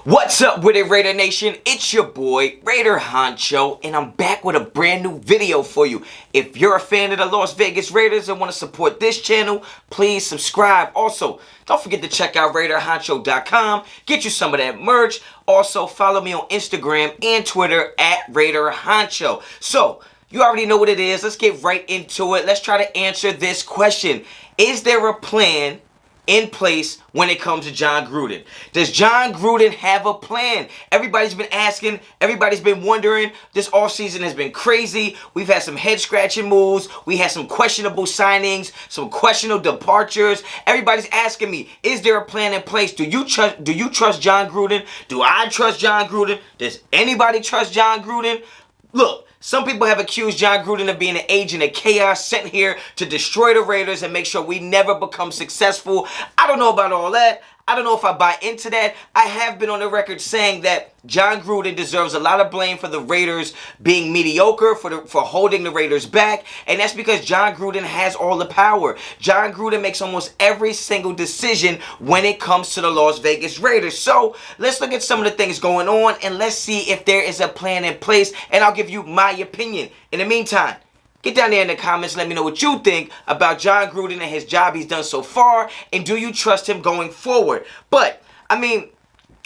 What's up with it, Raider Nation? It's your boy, Raider Honcho, and I'm back with a brand new video for you. If you're a fan of the Las Vegas Raiders and want to support this channel, please subscribe. Also, don't forget to check out RaiderHoncho.com. Get you some of that merch. Also, follow me on Instagram and Twitter at Raider Honcho. So, you already know what it is. Let's get right into it. Let's try to answer this question. Is there a plan in place when it comes to Jon Gruden? Does Jon Gruden have a plan? Everybody's been asking, everybody's been wondering. This offseason has been crazy. We've had some head-scratching moves. We had some questionable signings, some questionable departures. Everybody's asking me, is there a plan in place? Do you trust Jon Gruden? Do I trust Jon Gruden? Does anybody trust Jon Gruden? Look, some people have accused Jon Gruden of being an agent of chaos sent here to destroy the Raiders and make sure we never become successful. I don't know about all that. I don't know if I buy into that. I have been on the record saying that Jon Gruden deserves a lot of blame for the Raiders being mediocre, for holding the Raiders back, and that's because Jon Gruden has all the power. Jon Gruden makes almost every single decision when it comes to the Las Vegas Raiders. So let's look at some of the things going on and let's see if there is a plan in place, and I'll give you my opinion. In the meantime, get down there in the comments, let me know what you think about Jon Gruden and his job he's done so far, and do you trust him going forward? But, I mean,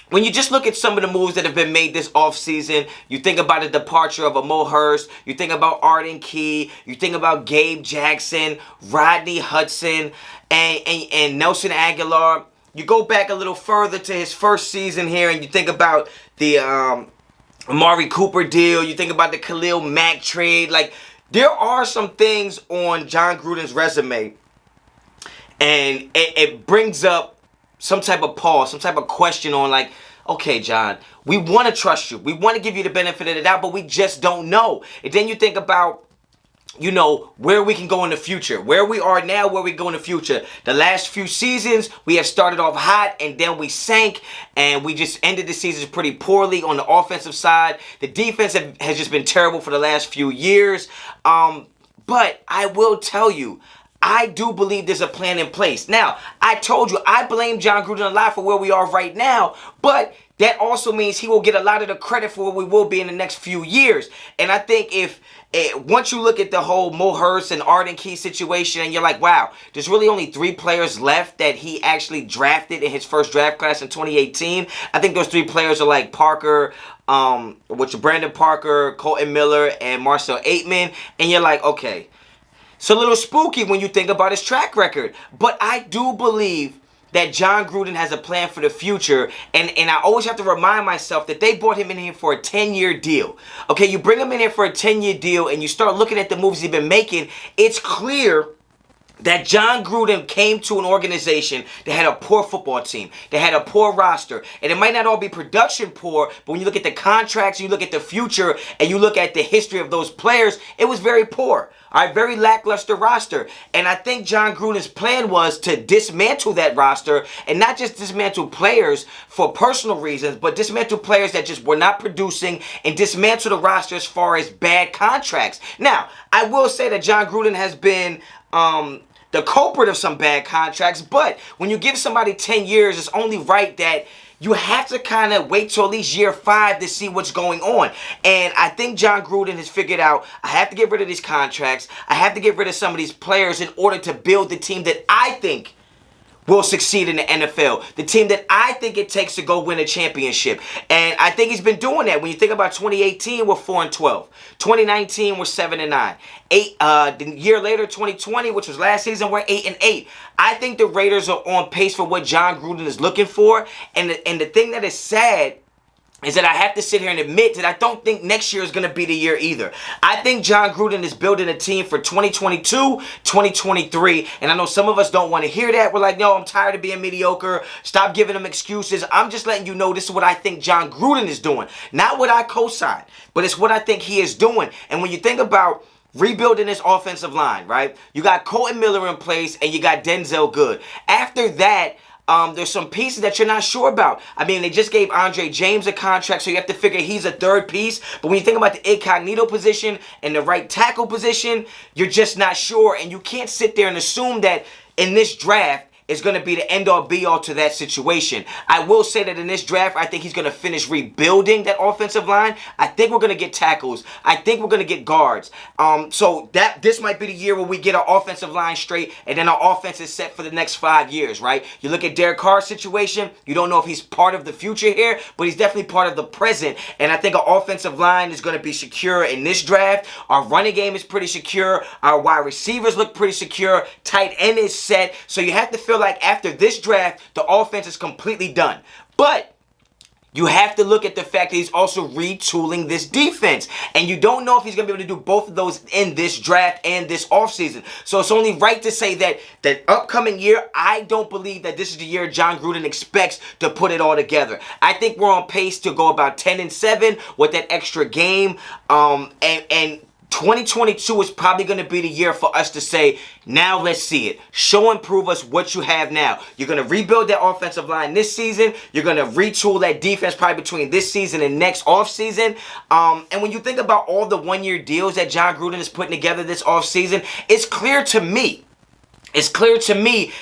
when you just look at some of the moves that have been made this offseason, you think about the departure of a Mo Hurst, you think about Arden Key, you think about Gabe Jackson, Rodney Hudson, and Nelson Aguilar. You go back a little further to his first season here, and you think about the Amari Cooper deal, you think about the Khalil Mack trade. Like, there are some things on Jon Gruden's resume, and it brings up some type of pause, some type of question on, like, okay, Jon, we want to trust you. We want to give you the benefit of the doubt, but we just don't know. And then you think about, you know, where we can go in the future. Where we are now, where we go in the future. The last few seasons, we have started off hot, and then we sank, and we just ended the seasons pretty poorly on the offensive side. The defense has just been terrible for the last few years. But I will tell you, I do believe there's a plan in place. Now, I told you, I blame Jon Gruden a lot for where we are right now, but that also means he will get a lot of the credit for where we will be in the next few years. And I think once you look at the whole Mo Hurst and Arden Key situation, and you're like, wow, there's really only 3 players left that he actually drafted in his first draft class in 2018. I think those 3 players are like Parker, Brandon Parker, Colton Miller, and Marcel Aitman. And you're like, okay, it's a little spooky when you think about his track record. But I do believe that Jon Gruden has a plan for the future, and I always have to remind myself that they brought him in here for a 10-year deal. Okay, you bring him in here for a 10-year deal, and you start looking at the moves he's been making, it's clear that Jon Gruden came to an organization that had a poor football team, that had a poor roster, and it might not all be production poor, but when you look at the contracts, you look at the future, and you look at the history of those players, it was very poor. All right, very lackluster roster. And I think Jon Gruden's plan was to dismantle that roster, and not just dismantle players for personal reasons, but dismantle players that just were not producing, and dismantle the roster as far as bad contracts. Now, I will say that Jon Gruden has been the culprit of some bad contracts, but when you give somebody 10 years, it's only right that you have to kind of wait till at least year 5 to see what's going on. And I think Jon Gruden has figured out, I have to get rid of these contracts. I have to get rid of some of these players in order to build the team that I think will succeed in the NFL. The team that I think it takes to go win a championship. And I think he's been doing that. When you think about 2018, we're 4-12. 2019, we're 7-9. The year later, 2020, which was last season, we're 8-8. I think the Raiders are on pace for what Jon Gruden is looking for. And the thing that is sad is that I have to sit here and admit that I don't think next year is going to be the year either. I think Jon Gruden is building a team for 2022, 2023, and I know some of us don't want to hear that. We're like, no, I'm tired of being mediocre. Stop giving them excuses. I'm just letting you know this is what I think Jon Gruden is doing. Not what I co-sign, but it's what I think he is doing. And when you think about rebuilding this offensive line, right? You got Colton Miller in place, and you got Denzel Good. After that, there's some pieces that you're not sure about. I mean, they just gave Andre James a contract, so you have to figure he's a third piece. But when you think about the incognito position and the right tackle position, you're just not sure. And you can't sit there and assume that in this draft, is going to be the end-all be-all to that situation. I will say that in this draft, I think he's going to finish rebuilding that offensive line. I think we're going to get tackles. I think we're going to get guards. So this might be the year where we get our offensive line straight, and then our offense is set for the next 5 years, right? You look at Derek Carr's situation, you don't know if he's part of the future here, but he's definitely part of the present, and I think our offensive line is going to be secure in this draft. Our running game is pretty secure. Our wide receivers look pretty secure. Tight end is set. So you have to feel like after this draft, the offense is completely done. But you have to look at the fact that he's also retooling this defense. And you don't know if he's going to be able to do both of those in this draft and this offseason. So it's only right to say that the upcoming year, I don't believe that this is the year Jon Gruden expects to put it all together. I think we're on pace to go about 10-7 with that extra game. And 2022 is probably going to be the year for us to say, now let's see it. Show and prove us what you have now. You're going to rebuild that offensive line this season. You're going to retool that defense probably between this season and next offseason. And when you think about all the one-year deals that Jon Gruden is putting together this offseason, it's clear to me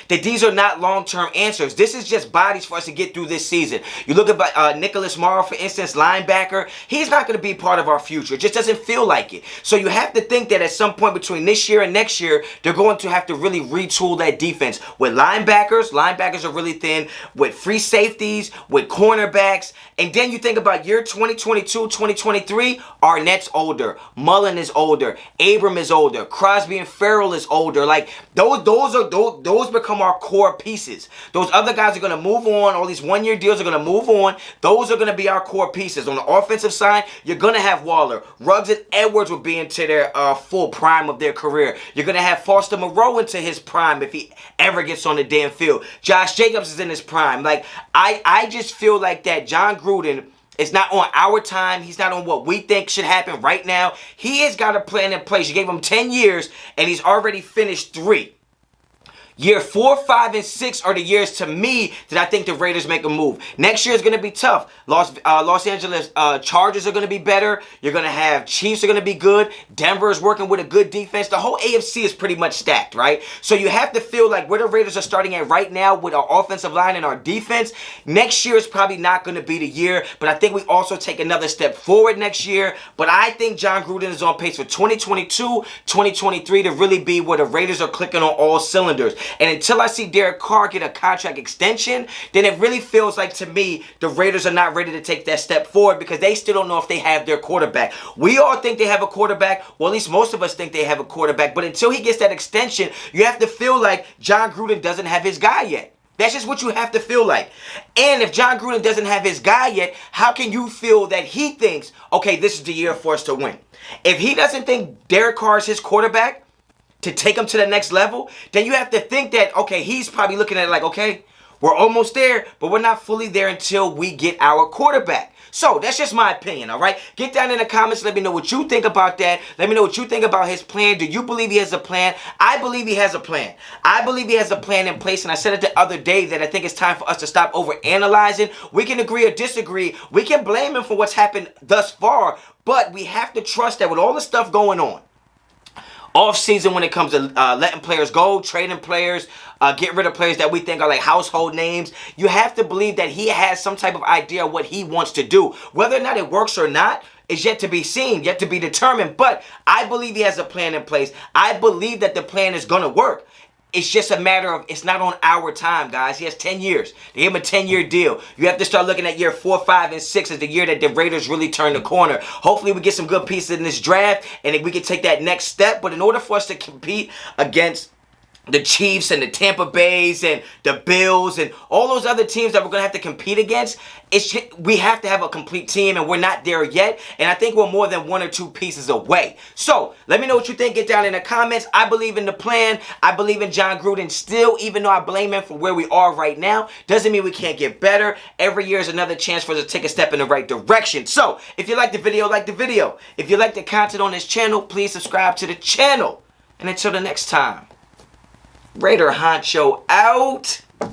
that these are not long-term answers. This is just bodies for us to get through this season. You look at Nicholas Morrow, for instance, linebacker. He's not going to be part of our future. It just doesn't feel like it. So you have to think that at some point between this year and next year, they're going to have to really retool that defense. With linebackers are really thin. With free safeties, with cornerbacks. And then you think about year 2022, 2023, Arnett's older. Mullen is older. Abram is older. Crosby and Farrell is older. Like, those become our core pieces. Those other guys are going to move on. All these one-year deals are going to move on. Those are going to be our core pieces. On the offensive side, you're going to have Waller. Ruggs and Edwards will be into their full prime of their career. You're going to have Foster Moreau into his prime if he ever gets on the damn field. Josh Jacobs is in his prime. Like, I just feel like that Jon Gruden is not on our time. He's not on what we think should happen right now. He has got a plan in place. You gave him 10 years, and he's already finished 3. Year 4, 5, and 6 are the years to me that I think the Raiders make a move. Next year is going to be tough. Los Angeles Chargers are going to be better. You're going to have Chiefs are going to be good. Denver is working with a good defense. The whole AFC is pretty much stacked, right? So you have to feel like where the Raiders are starting at right now with our offensive line and our defense, next year is probably not going to be the year. But I think we also take another step forward next year. But I think Jon Gruden is on pace for 2022, 2023 to really be where the Raiders are clicking on all cylinders. And until I see Derek Carr get a contract extension, then it really feels like to me the Raiders are not ready to take that step forward because they still don't know if they have their quarterback. We all think they have a quarterback. Well, at least most of us think they have a quarterback. But until he gets that extension, you have to feel like Jon Gruden doesn't have his guy yet. That's just what you have to feel like. And if Jon Gruden doesn't have his guy yet, how can you feel that he thinks, okay, this is the year for us to win? If he doesn't think Derek Carr is his quarterback to take him to the next level, then you have to think that, okay, he's probably looking at it like, okay, we're almost there, but we're not fully there until we get our quarterback. So that's just my opinion, all right? Get down in the comments. Let me know what you think about that. Let me know what you think about his plan. Do you believe he has a plan? I believe he has a plan. I believe he has a plan in place, and I said it the other day that I think it's time for us to stop overanalyzing. We can agree or disagree. We can blame him for what's happened thus far, but we have to trust that with all the stuff going on, off-season when it comes to letting players go, trading players, get rid of players that we think are like household names, you have to believe that he has some type of idea of what he wants to do. Whether or not it works or not is yet to be seen, yet to be determined, but I believe he has a plan in place. I believe that the plan is going to work. It's just a matter of, it's not on our time, guys. He has 10 years. They gave him a 10-year deal. You have to start looking at year 4, 5, and 6 as the year that the Raiders really turn the corner. Hopefully we get some good pieces in this draft and we can take that next step. But in order for us to compete against the Chiefs and the Tampa Bays and the Bills and all those other teams that we're going to have to compete against, we have to have a complete team, and we're not there yet. And I think we're more than 1 or 2 pieces away. So let me know what you think. Get down in the comments. I believe in the plan. I believe in Jon Gruden still, even though I blame him for where we are right now. Doesn't mean we can't get better. Every year is another chance for us to take a step in the right direction. So if you like the video, like the video. If you like the content on this channel, please subscribe to the channel. And until the next time, Raider Honcho out.